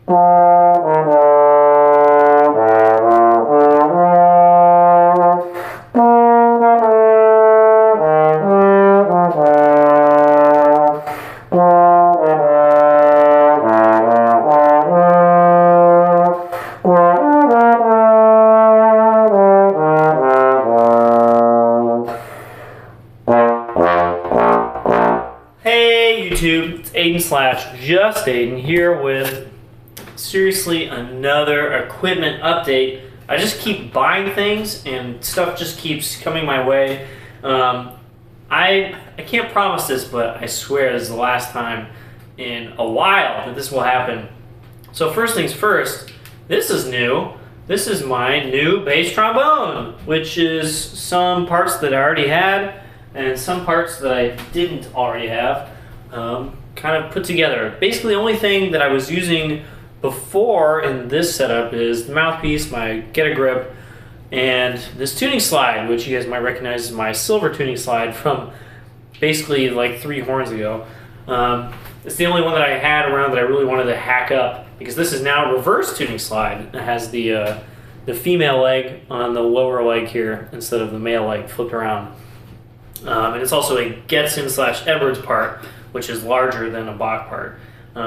Hey YouTube, it's Aiden / Just Aiden here with seriously another equipment update. I just keep buying things and stuff just keeps coming my way. I can't promise this, but I swear this is the last time in a while that this will happen. So first things first, this is new. This is my new bass trombone, which is some parts that I already had and some parts that I didn't already have, kind of put together. Basically the only thing that I was using before in this setup is the mouthpiece, my get a grip, and this tuning slide, which you guys might recognize as my silver tuning slide from basically like 3 horns ago. It's the only one that I had around that I really wanted to hack up, because this is now a reverse tuning slide. It has the female leg on the lower leg here instead of the male leg flipped around. And it's also a Getson / Edwards part, which is larger than a Bach part.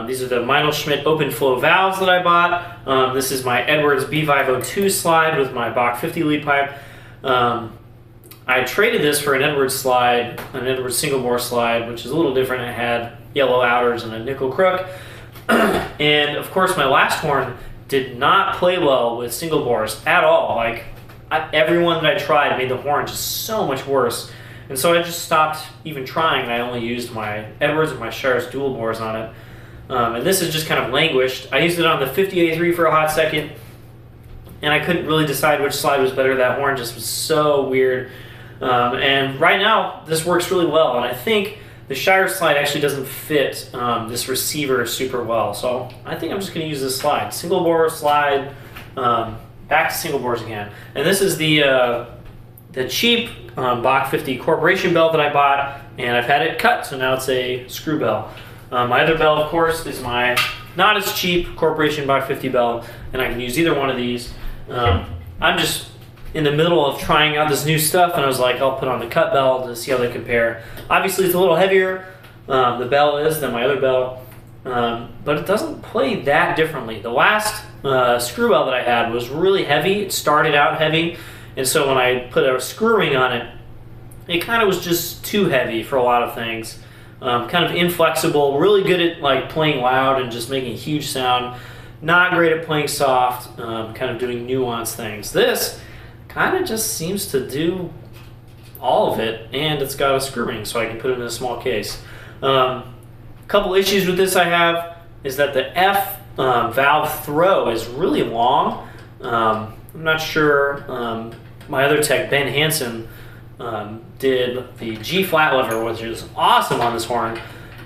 These are the Meinl-Schmidt open flow valves that I bought. This is my Edwards B502 slide with my Bach 50 lead pipe. I traded this for an Edwards slide, an Edwards single bore slide, which is a little different. It had yellow outers and a nickel crook. And of course my last horn did not play well with single bores at all. Like everyone that I tried made the horn just so much worse. And so I just stopped even trying. I only used my Edwards and my Sharps dual bores on it. And this has just kind of languished. I used it on the 50A3 for a hot second, and I couldn't really decide which slide was better. That horn just was so weird. And right now, this works really well. And I think the Shire slide actually doesn't fit this receiver super well. So I think I'm just going to use this slide. Single bore slide, back to single bores again. And this is the cheap Bach 50 Corporation bell that I bought, and I've had it cut, so now it's a screw bell. My other bell, of course, is my not as cheap Corporation Bach 50 bell, and I can use either one of these. I'm just in the middle of trying out this new stuff, and I was like, I'll put on the cut bell to see how they compare. Obviously, it's a little heavier, the bell is, than my other bell, but it doesn't play that differently. The last screw bell that I had was really heavy. It started out heavy, and so when I put a screw ring on it, it kind of was just too heavy for a lot of things. Kind of inflexible, really good at like playing loud and just making a huge sound. Not great at playing soft, kind of doing nuanced things. This kind of just seems to do all of it, and it's got a screw ring, so I can put it in a small case. A couple issues with this I have is that the F valve throw is really long. I'm not sure. My other tech, Ben Hansen, did the G flat lever, which is awesome on this horn,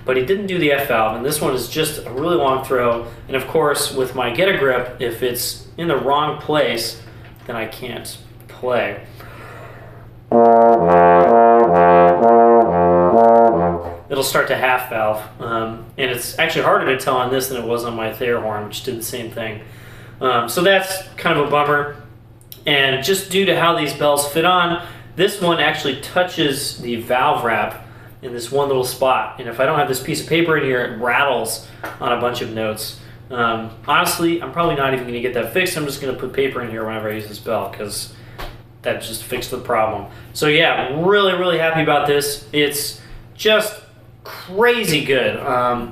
but he didn't do the F valve, and this one is just a really long throw. And of course, with my get a grip, if it's in the wrong place, then I can't play. It'll start to half valve, and it's actually harder to tell on this than it was on my Thayer horn, which did the same thing. So that's kind of a bummer. And just due to how these bells fit on, this one actually touches the valve wrap in this one little spot. And if I don't have this piece of paper in here, it rattles on a bunch of notes. Honestly, I'm probably not even going to get that fixed. I'm just going to put paper in here whenever I use this bell, because that just fixed the problem. So yeah, really, really happy about this. It's just crazy good. I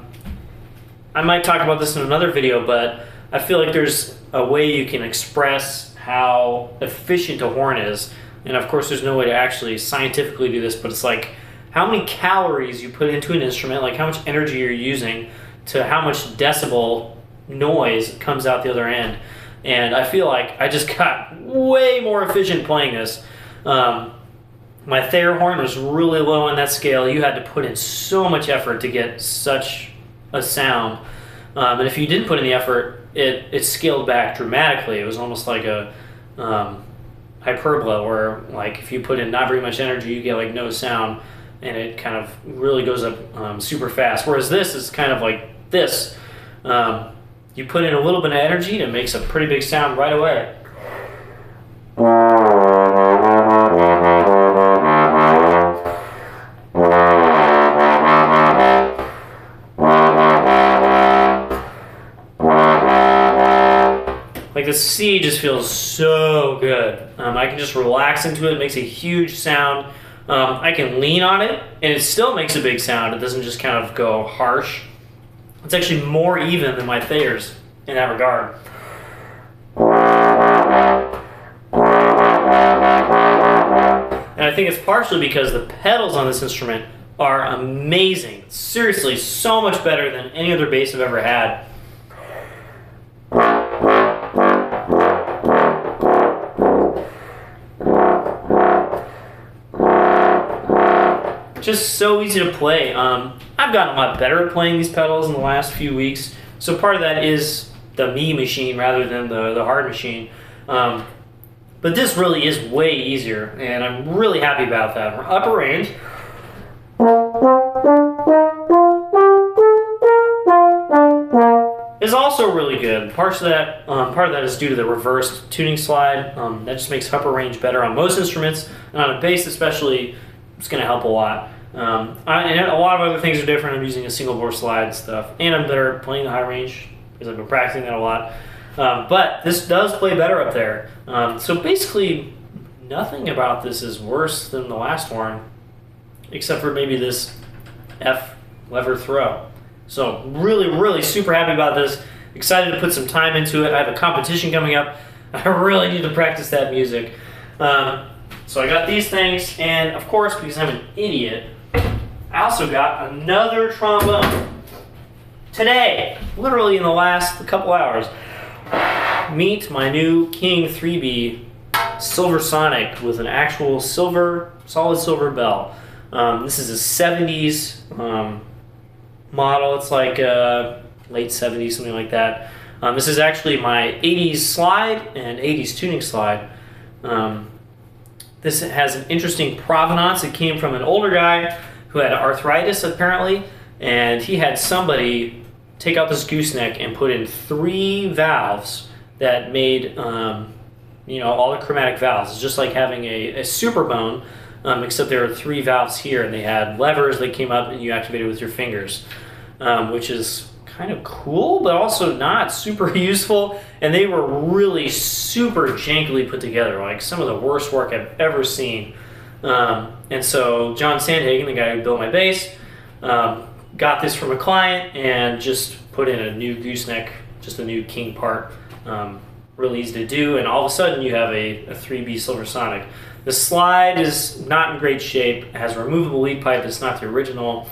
might talk about this in another video, but I feel like there's a way you can express how efficient a horn is. And of course, there's no way to actually scientifically do this, but it's like how many calories you put into an instrument, like how much energy you're using, to how much decibel noise comes out the other end. And I feel like I just got way more efficient playing this. My Thayer horn was really low on that scale. You had to put in so much effort to get such a sound. And if you didn't put in the effort, it scaled back dramatically. It was almost like a hyperbola, where like if you put in not very much energy, you get like no sound, and it kind of really goes up super fast. Whereas this is kind of like this. you put in a little bit of energy and it makes a pretty big sound right away. Like the C just feels so good. I can just relax into it. It makes a huge sound. I can lean on it and it still makes a big sound. It doesn't just kind of go harsh. It's actually more even than my Thayers in that regard. And I think it's partially because the pedals on this instrument are amazing. Seriously, so much better than any other bass I've ever had. Just so easy to play. I've gotten a lot better at playing these pedals in the last few weeks. So part of that is the me machine rather than the hard machine. But this really is way easier, and I'm really happy about that. Upper range. Is also really good. Part of that is due to the reversed tuning slide. That just makes upper range better on most instruments, and on a bass especially, it's going to help a lot. And a lot of other things are different. I'm using a single bore slide and stuff, and I'm better at playing the high range because I've been practicing that a lot. But this does play better up there. So basically, nothing about this is worse than the last one, except for maybe this F lever throw. So really, really super happy about this. Excited to put some time into it. I have a competition coming up. I really need to practice that music. So I got these things, and of course, because I'm an idiot, I also got another trombone. Today, literally in the last couple hours. Meet my new King 3B Silver Sonic with an actual silver, solid silver bell. This is a 70s model. It's like late 70s, something like that. This is actually my 80s slide and 80s tuning slide. This has an interesting provenance. It came from an older guy who had arthritis, apparently, and he had somebody take out this gooseneck and put in 3 valves that made, you know, all the chromatic valves. It's just like having a superbone, except there are 3 valves here, and they had levers that came up and you activated with your fingers, which is kind of cool, but also not super useful. And they were really super jankily put together, like some of the worst work I've ever seen. And so John Sandhagen, the guy who built my bass, got this from a client and just put in a new gooseneck, just a new King part. Really easy to do, and all of a sudden you have a 3B Silver Sonic. The slide is not in great shape. It has a removable lead pipe. It's not the original,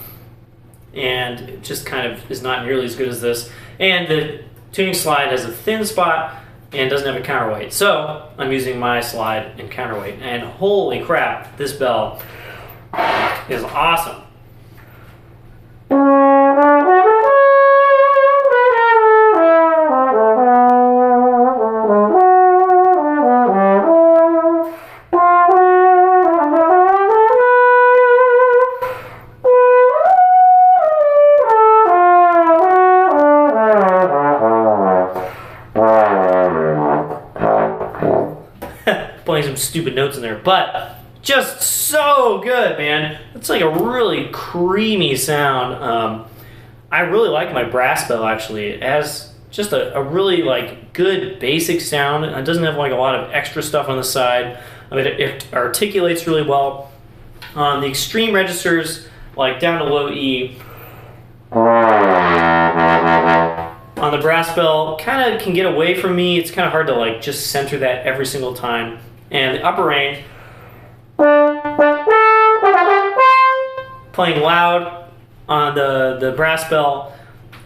and it just kind of is not nearly as good as this. And the tuning slide has a thin spot and doesn't have a counterweight. So I'm using my slide and counterweight, and holy crap, this bell is awesome. Playing some stupid notes in there, but just so good, man. It's like a really creamy sound. I really like my brass bell, actually. It has just a really like good basic sound. It doesn't have like a lot of extra stuff on the side. I mean, it articulates really well. The extreme registers, like down to low E, on the brass bell, kind of can get away from me. It's kind of hard to like just center that every single time. And the upper range, playing loud on the brass bell,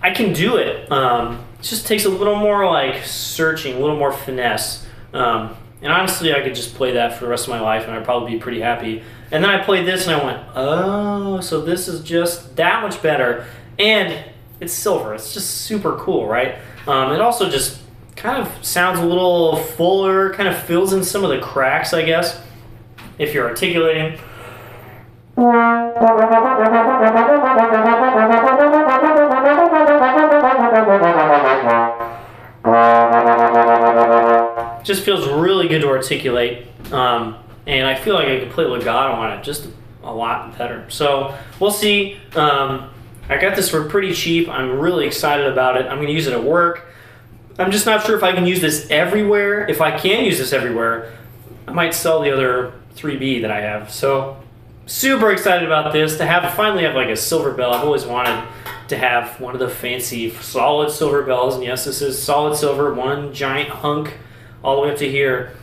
I can do it. It just takes a little more like searching, a little more finesse. And honestly, I could just play that for the rest of my life and I'd probably be pretty happy. And then I played this and I went, oh, so this is just that much better. And it's silver. It's just super cool, right? It also just kind of sounds a little fuller, kind of fills in some of the cracks, I guess, if you're articulating. Just feels really good to articulate, and I feel like I can play legato on it just a lot better. So we'll see. I got this for pretty cheap. I'm really excited about it. I'm going to use it at work. I'm just not sure if I can use this everywhere. If I can use this everywhere, I might sell the other 3B that I have. So super excited about this, to finally have like a silver bell. I've always wanted to have one of the fancy solid silver bells, and yes, this is solid silver, one giant hunk all the way up to here.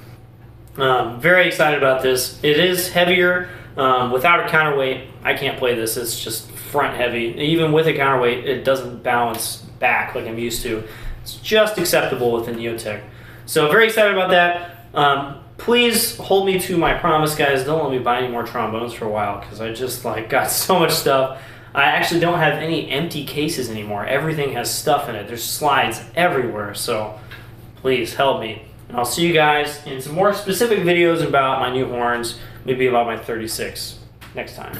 Very excited about this. It is heavier. Without a counterweight, I can't play this. It's just front heavy. Even with a counterweight, it doesn't balance back like I'm used to. It's just acceptable with the Neotech. So very excited about that. Please hold me to my promise, guys. Don't let me buy any more trombones for a while, because I just like got so much stuff. I actually don't have any empty cases anymore. Everything has stuff in it. There's slides everywhere. So please help me. And I'll see you guys in some more specific videos about my new horns, maybe about my 36 next time.